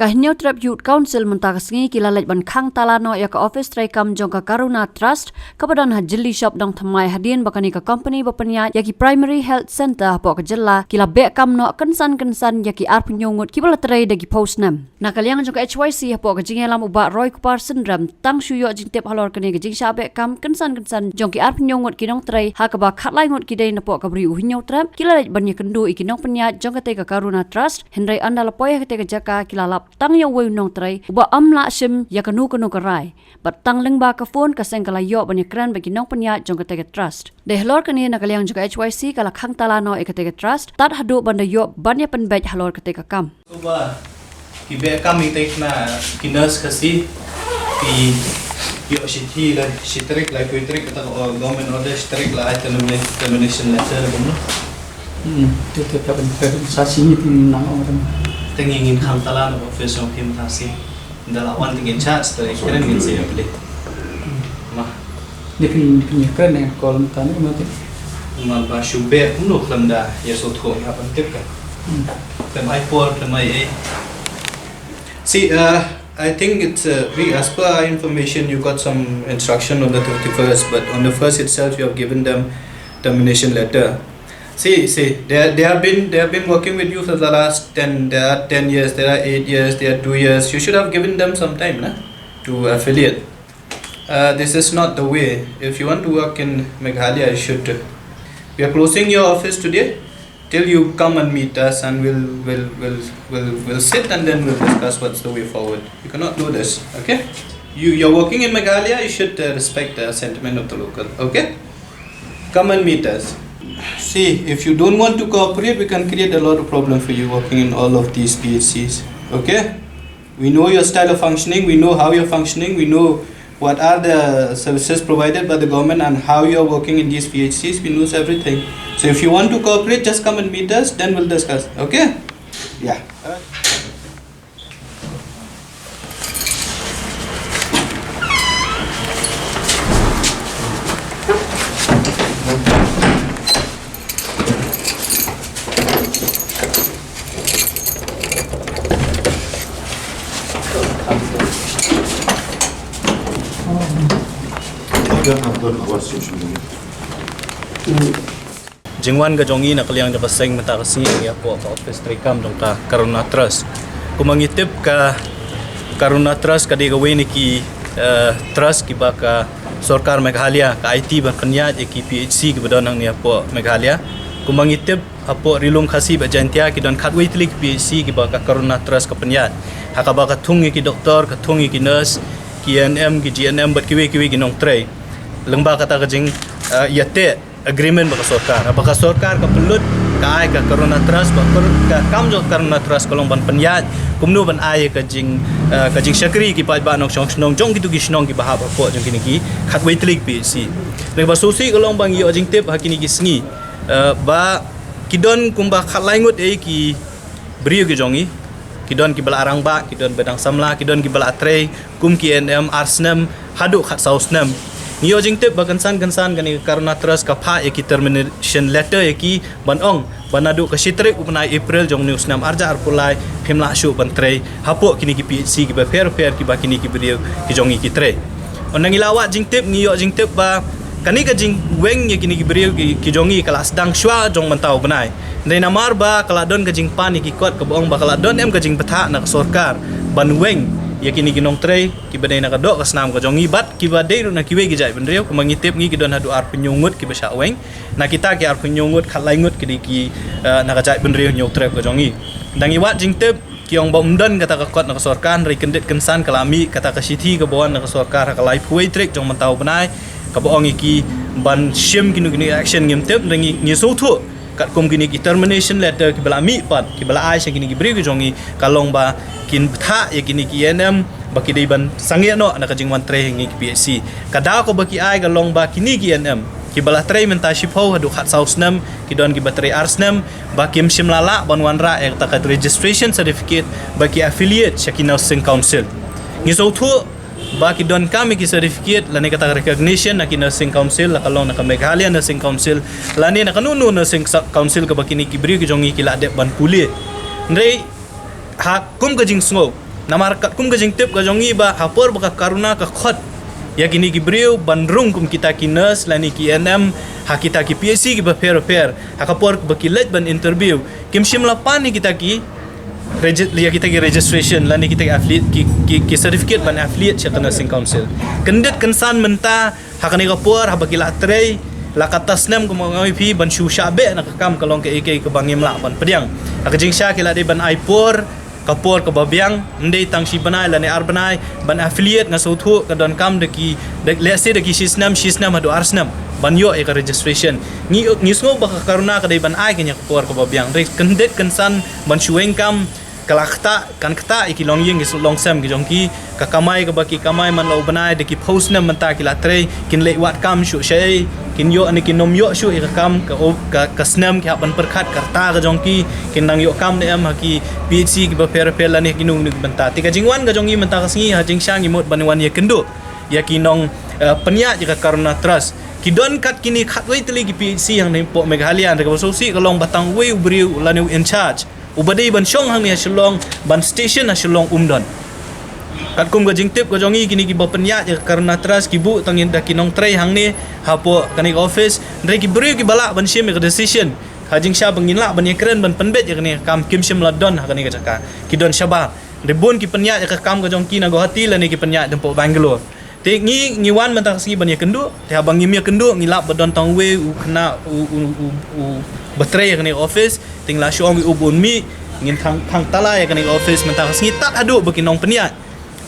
Kahinyo Trap Youth Council mentakasngi kilalat ban khang talano ya ka office tray kam jong ka Karuna Trust kapadan hajili shop dang thamai hadin bakani ka company bapanya ya ki primary health center po ka jella kila be kam no kensan ya ki ar penyongut ki bala tray dagi post nam nakaliang jong ka HYC po ka jingelam uba Roy Kupar syndrome tang shuyo jing tep halor kani ka jing sha be kam kensan jong ki ar penyongut ki nong tray ha ka ba khatlai ngot ki dei na po ka bri uhinyo trap kilalat ban ya kendu ikinong penya jong ka te ka Karuna Trust henry andala poya ka te ka jaka kilalap tang yo wei nong trai ba amla sim ya kanu karai bat tang leng ba ka phone ka seng kala yo bani kran ba kinong panya jong ka tega trust de halor kani na kalyang juga HYC kala khang talano e ka tega trust tat hadu banda yo banya pen baj halor ka tega kam ba ki be kam itek na ki nurse kasi ki yo shithi la shitrik la kuitrik ta government order shitrik la termination letter bumno itu kan sasi ini nang orang tingin khang talan office of him tasi dala wan tingin chats to keren gin se apli ma ini kan yang kolom tani mati mal ba shube uno klamda ya so tho ya pan tip ka mai por mai see I think it's as per our information you got some instruction on the 31st but on the 1st itself you have given them termination letter. See, they have been working with you for the last 10 years, there are 8 years, there are 2 years. You should have given them some time to affiliate. This is not the way. If you want to work in Meghalaya, you should. We are closing your office today till you come and meet us, and we'll sit and then we'll discuss what's the way forward. You cannot do this, okay? You're working in Meghalaya, you should respect the sentiment of the local, okay? Come and meet us. See, if you don't want to cooperate, we can create a lot of problem for you working in all of these PHCs. Okay? We know your style of functioning, we know how you're functioning, we know what are the services provided by the government and how you're working in these PHCs, we know everything. So if you want to cooperate, just come and meet us, then we'll discuss. Okay? Yeah. Jingwan ga jongi na kalyang dapat seng matakasi ya po ka office trikam dong ka Karuna Trust. Kumangitip ka Karuna Trust ka digawe ni ki trust ki ba ka Sarkar Meghalaya ka IT ba penyat ki PHC ki badon nang ni po Meghalaya. Kumangitip apo rilong khasi ba jantia ki don khatwei tlik PHC ki ba ka Karuna Trust ka penyat. Haka ba ka thungi ki doktor ka thungi ki nurse ki NM ki GNM bat ki we ki nong tray. Lengba kata kajing yate agreement baka sorkar ka pelut ka ay ka Karuna Trust ba ka kamjo Karuna Trust kolong ban penyat kumno ban ay kajing syakri ki pa ba nong snong jong gitu gisnong ki bahap po jong kini ki khatwei tlik PHC lengba susi kolong bang yo jing tip hakini ki sngi ba kidon kumba khatlaingut e ki brio ki jongi kidon ki bala arang ba kidon bedang samla kidon ki bala atre kum ki NM arsnam hadu khat sausnam Niyo jing tip bagansan gani Karuna Trust ka pha eki termination letter eki banong banadu ka shitrik upna April jong news nam arja arpulai phimla shu bantrei hapo kini ki PHC ki ba fair ki ba kini ki brio ki jongi ki tre onang ilawa jing tip niyo jing tip ba kani ka jing weng ye kini ki brio ki jongi kala sedang shwa jong mantau banai dai namar ba kala don ka jing pan ki kot ka bong ba kala don em ka jing patha na sorkar ban weng ya kini ginong tray ki badai nak dok kasnam ka jongi bat ki badai na ki we gi jai benreu ko mangitip ngi ki don hadu ar penyungut ki basa weng na kita ki ar penyungut khatlaingut ki na ka jai benreu nyok tray ka jongi dangi wat jing tip ki ong bomdan kata ka kot na ka sorkan ri kendit kensan kalami kata ka sithi ka bon na ka sorkar ka lai puai trek jong mantau banai ka bong ki ban shim ki ni action ngim tip dangi ngi so thu kat kum kini ki termination letter ki bala mi pat ki bala ai kini ki bri ki jongi kalong ba kin tha ya kini ki NM baki dei ban sangye no na ka jingwan tre ngi ki PHC kada ko baki ai kalong ba kini ki NM ki bala tre menta shipho hadu khat sausnam ki don ki bateri arsnam ba kim shimlala banwanra ek ta registration certificate baki affiliate Shaki Nursing Council ngi so thu ba ki don kami ki certificate lani kata recognition na ki Nursing Council la kalong na ka Meghalaya Nursing Council lani na kanunu Nursing Council ka bakini ki bri ki jongi ki la de ban puli ndrei ha kum ka jing sngo namar kat kum gajing tip gajongi ba hapor baka karuna ka khot ya kini ki brio bandrung kum kita ki nurse lani ki NM ha kita ki PSC ki ba fair hakapor ba ki let ban interview kim shimla pani kita ki kita ki registration lani kita ki affiliate ki certificate ban affiliate cha nursing council kendet kensan menta hakani kapor ha ba ki la trei la katas nem ko ngai pi ban shu sha be na kam kalong ke ek ke bangim la ban pediang akajing sha ki la de ban aipor kapor ke babiang ndai tang shi banai la ne ar banai ban affiliate nga so thu ka don kam de ki de let's say de ki shisnam hadu arsnam ban yo e ka registration ni sngo ba karuna ka dai ban ai ke nya kapor ke babiang re kendet kensan ban shueng kam kalakta kan kata ikilong yeng is long sam ki jongki ka kamai ka baki kamai man lo banai de ki post nam manta ki la tre kin le wat kam shu shei kin yo ani kin nom yo shu ka kam ka snam ki ban perkhat karta ka jongki kin nang yo kam de am ha ki PhD ki ba per la ne kinung nik banta ti ka jingwan ka jongi manta ka singi ha jing sang imot banwan ye kendo ya kinong penya ka karuna trust ki don kat kini khatwei teli ki PhD yang ne po Meghalaya ka sosi ka long batang we ubri la ne in charge ubadai ban shong hang ni shalong ban station na shalong umdon kat kum ga jingtip ga jongi kini ki bapenya ya karena trust ki bu tangin da kinong tray hang ni hapo kanik office ndai ki beri ki bala ban shim ka decision hajing sha bangin la ban yakren ban penbet ya kani kam kim shim ladon ha kani ka jaka ki don shaba ribun ki penya ya kam ga jongki na go hati la ni ki penya dempo Bangalore te ngi wan mentang singi ban yakendu te abang ngi yakendu ngi lap badon tang we u kena u batray ya kani office ting la shong ubun mi ngin thang tala ya kani office mentang singi tak adu bekinong penia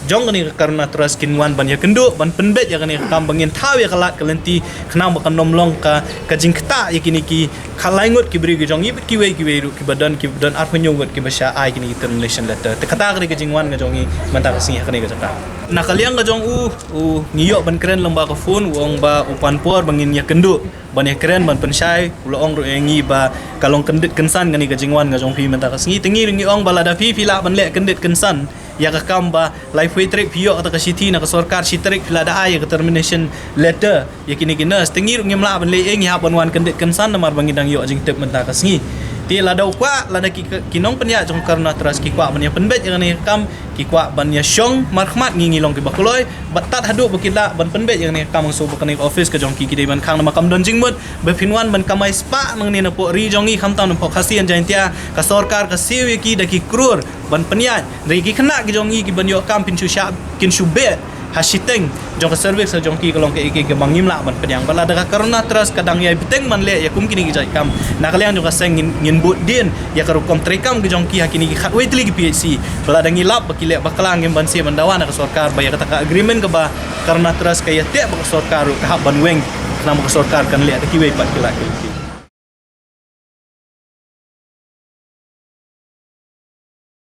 jong kani karena terus kinwan ban yakendu ban penbet ya kani kam bangin thaw ya kalat kalenti khnang bakan nomlong ka jingkta ya kini ki khalaingot ki bri ki jong ibit ki we ru ki badan arpanyongot ki basha ai kini termination letter te kata kani ki jingwan ga jongi mentang singi kani ga jaka nakaliang ga jong u ngiyok ban keren lomba ka phone wong ba upan por bangin yakendu ban keren ban pensai ulong ru ngi ba kalong kendit kensan ngani ga jingwan ga jong pi mentang singi tengi ngi ong balada fi la ban le kendit kensan ya ka kamba life way trip pio atau ka city na ka sarkar sitrik pila da ay ka termination letter ya kini kinas tengi ngim la ban le eng ya ban wan kendet kensan na mar bangidang yo jing tep menta ka singi ti la dau kwa la da kinong penya jong karna teras ki kwa ban ya penbet yang ni kam ki kwa ban ya shong markhmat ngi long ki bakuloi batat hadu bakila ban penbet yang ni kam so bakani office ka jong ki ki ban khang na makam don jing mut be pinwan ban kamai spa nang ni na po ri jongi kham taw na po khasian jaintia ka sarkar ka siwi ki da ki krur ban penya ri ki khna ki jongi ki ban yo kam pin chu sha kin shu be hasiteng jong ka service jong ki kalong ke bangim la ban penyang bala da karena terus kadang ya biteng man le ya kum kini ki jai kam nakaliang jong ka seng ngin bud din ya karu kom trekam ki jong ki hakini ki khatwei tli ki PhD bala da ngilap bakile bakalang ngim ban si ban dawan ka sarkar ba ya kata ka agreement ka ba karena terus ka ya te ba sarkar ka ban weng nama ka sarkar kan le ki wei pat ki la ki